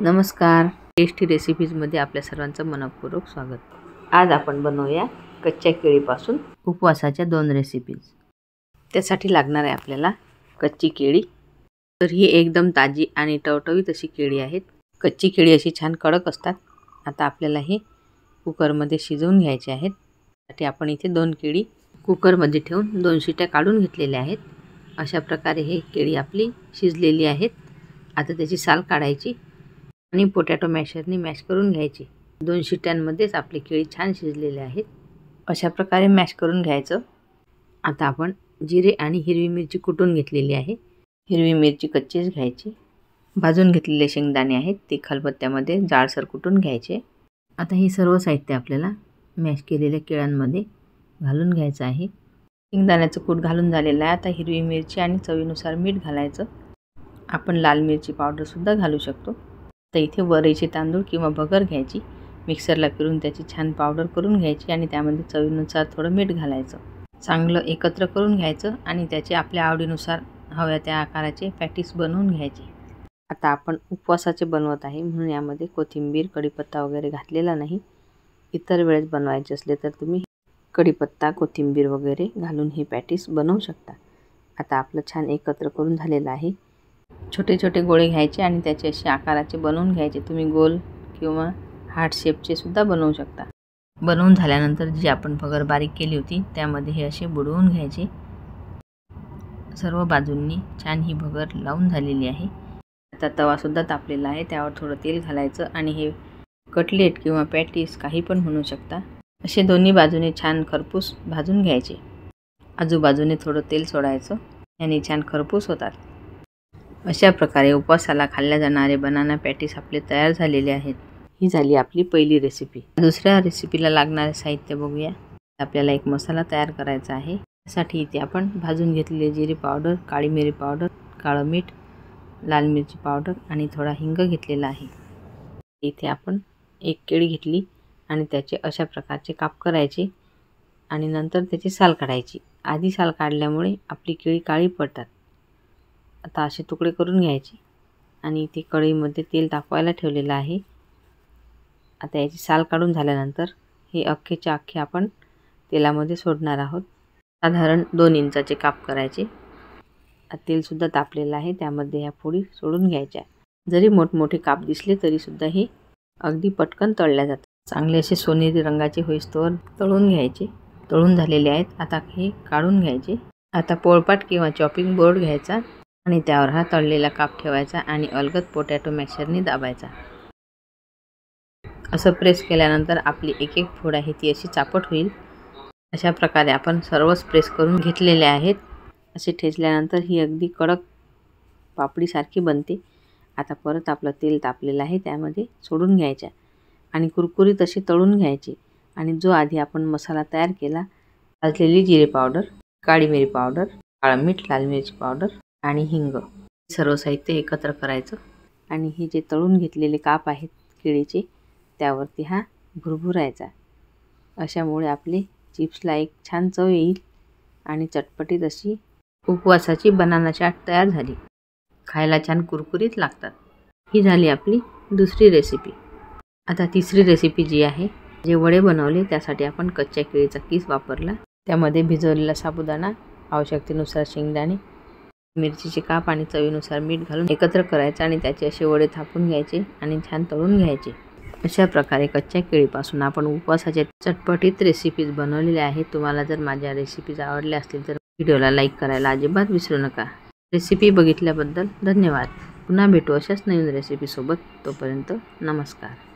नमस्कार, टेस्टी रेसिपीजमध्ये आपल्या सर्वांचं मनपूर्वक स्वागत। आज आपण बनवूया कच्च्या केळीपासून उपवासाच्या 2 रेसिपीज। त्यासाठी लागणार आहे आपल्याला कच्ची केळी। तर ही एकदम ताजी आणि टवटवीत अशी केळी आहेत। कच्ची केळी अशी छान कडक असतात। आता आपल्याला हे कुकरमध्ये शिजवून घ्यायचे आहेत। त्यासाठी आपण इथे 2 केळी कुकरमध्ये ठेवून 2 शिट्या काढून घेतलेल्या आहेत। अशा प्रकारे हे केळी आपली शिजलेली आहेत। आता त्याची साल काढायची आणि पोटॅटो मॅशरने मॅश करून घ्यायची। 2 शिट्यांमध्येच आपली केळी छान शिजलेली आहेत। अशा प्रकारे मॅश करून घ्यायचं। आता आपण जिरे आणि हिरवी मिरची कुटून घेतलेली आहे। हिरवी मिरची कच्चीच घ्यायची। भाजून घेतलेले शेंगदाणे आहेत ते खलबत्त्यामध्ये जाडसर कुटून घ्यायचे। आता हे सर्व साहित्य आपल्याला मॅश केलेल्या केळ्यांमध्ये घालून घ्यायचं आहे। शेंगदाण्याचं कूट घालून झालेलं आहे। आता हिरवी मिरची आणि चवीनुसार मीठ घालायचं। आपण लाल मिरची पावडर सुद्धा घालू शकतो। तर इथे वरईचे तांदूळ किंवा भगर घ्यायची, मिक्सरला फिरून त्याची छान पावडर करून घ्यायची आणि त्यामध्ये चवीनुसार थोडं मीठ घालायचं। चांगलं एकत्र करून घ्यायचं आणि त्याचे आपल्या आवडीनुसार हव्या त्या आकाराचे पॅटीस बनवून घ्यायचे। आता आपण उपवासाचे बनवत आहे म्हणून यामध्ये कोथिंबीर, कढीपत्ता वगैरे घातलेला नाही। इतर वेळेस बनवायचे असले तर तुम्ही कढीपत्ता, कोथिंबीर वगैरे घालून हे पॅटीस बनवू शकता। आता आपलं छान एकत्र करून झालेलं आहे। छोटे छोटे गोळे घ्यायचे आणि त्याचे असे आकाराचे बनवून घ्यायचे। तुम्ही गोल किंवा हार्ट शेपचे सुद्धा बनवू शकता। बनवून झाल्यानंतर जी आपण भगर बारीक केली होती त्यामध्ये हे असे बुडवून घ्यायचे। सर्व बाजूंनी छान ही भगर लावून झालेली आहे। आता तवा सुद्धा तापलेला आहे, त्यावर थोडं तेल घालायचं आणि हे कटलेट किंवा पॅटीस काही पण म्हणू शकता, असे दोन्ही बाजूने छान खरपूस भाजून घ्यायचे। आजूबाजूने थोडं तेल सोडायचं, याने छान खरपूस होतात। अशा प्रकारे उपवासाला खाल्ल्या जाणारे बनाना पॅटीस आपले तयार झालेले आहेत। ही झाली आपली पहिली रेसिपी। दुसऱ्या रेसिपीला लागणारे साहित्य बघूया। आपल्याला एक मसाला तयार करायचा आहे। त्यासाठी इथे आपण भाजून घेतलेले जिरे पावडर, काळी मिरी पावडर, काळं मीठ, लाल मिरची पावडर आणि थोडा हिंग घेतलेला आहे। इथे आपण एक केळी घेतली आणि त्याचे अशा प्रकारचे काप करायचे आणि नंतर त्याची साल काढायची। आधी साल काढल्यामुळे आपली केळी काळी पडतात। आता असे तुकडे करून घ्यायचे आणि इथे कढईमध्ये तेल तापवायला ठेवलेलं आहे। आता याची साल काढून झाल्यानंतर हे अख्खेच्या अख्खे आपण तेलामध्ये सोडणार आहोत। साधारण 2 इंचाचे काप करायचे। तेल सुद्धा तापलेलं आहे, त्यामध्ये ह्या फोडी सोडून घ्यायच्या। जरी मोठमोठे काप दिसले तरी सुद्धा हे अगदी पटकन तळल्या जातात। चांगले असे सोनेरी रंगाचे होईस्तोवर तळून घ्यायचे। तळून झालेले आहेत, आता हे काढून घ्यायचे। आता पोळपाट किंवा चॉपिंग बोर्ड घ्यायचा आणि त्यावर हा तळलेला काप ठेवायचा आणि अलगद पोटॅटो मॅशरने दाबायचा। असं प्रेस केल्यानंतर आपली एक एक फोड आहे ती अशी चापट होईल। अशा प्रकारे आपण सर्वच प्रेस करून घेतलेले आहेत। असे ठेचल्यानंतर ही अगदी कडक पापडीसारखी बनते। आता परत आपलं तेल तापलेलं आहे, त्यामध्ये सोडून घ्यायच्या आणि कुरकुरीत अशी तळून घ्यायची। आणि जो आधी आपण मसाला तयार केला, भाजलेली जिरे पावडर, काळी मिरी पावडर, काळं मीठ, लाल मिरची पावडर आणि हिंग, सर्व साहित्य एकत्र करायचं आणि हे जे तळून घेतलेले काप आहेत केळीचे त्यावरती हा भुरभुरायचा। अशामुळे आपले चिप्सला एक छान चव येईल आणि चटपटीत अशी उपवासाची बनाना चाट तयार झाली। खायला छान कुरकुरीत लागतात। ही झाली आपली दुसरी रेसिपी। आता तिसरी रेसिपी जी आहे, जे वडे बनवले त्यासाठी आपण कच्च्या केळीचा किस वापरला। त्यामध्ये भिजवलेला साबुदाणा, आवश्यकतेनुसार शेंगदाणे, मिरचीचे काप आणि चवीनुसार मीठ घालून एकत्र करायचं आणि त्याचे असे वडे थापून घ्यायचे आणि छान तळून घ्यायचे। अशा प्रकारे कच्च्या केळीपासून आपण उपवासाच्या चटपटीत रेसिपीज बनवलेल्या आहेत। तुम्हाला जर माझ्या रेसिपीज आवडल्या असतील तर व्हिडिओला लाईक करायला अजिबात विसरू नका। रेसिपी बघितल्याबद्दल धन्यवाद। पुन्हा भेटू अशाच नवीन रेसिपीसोबत। तोपर्यंत नमस्कार।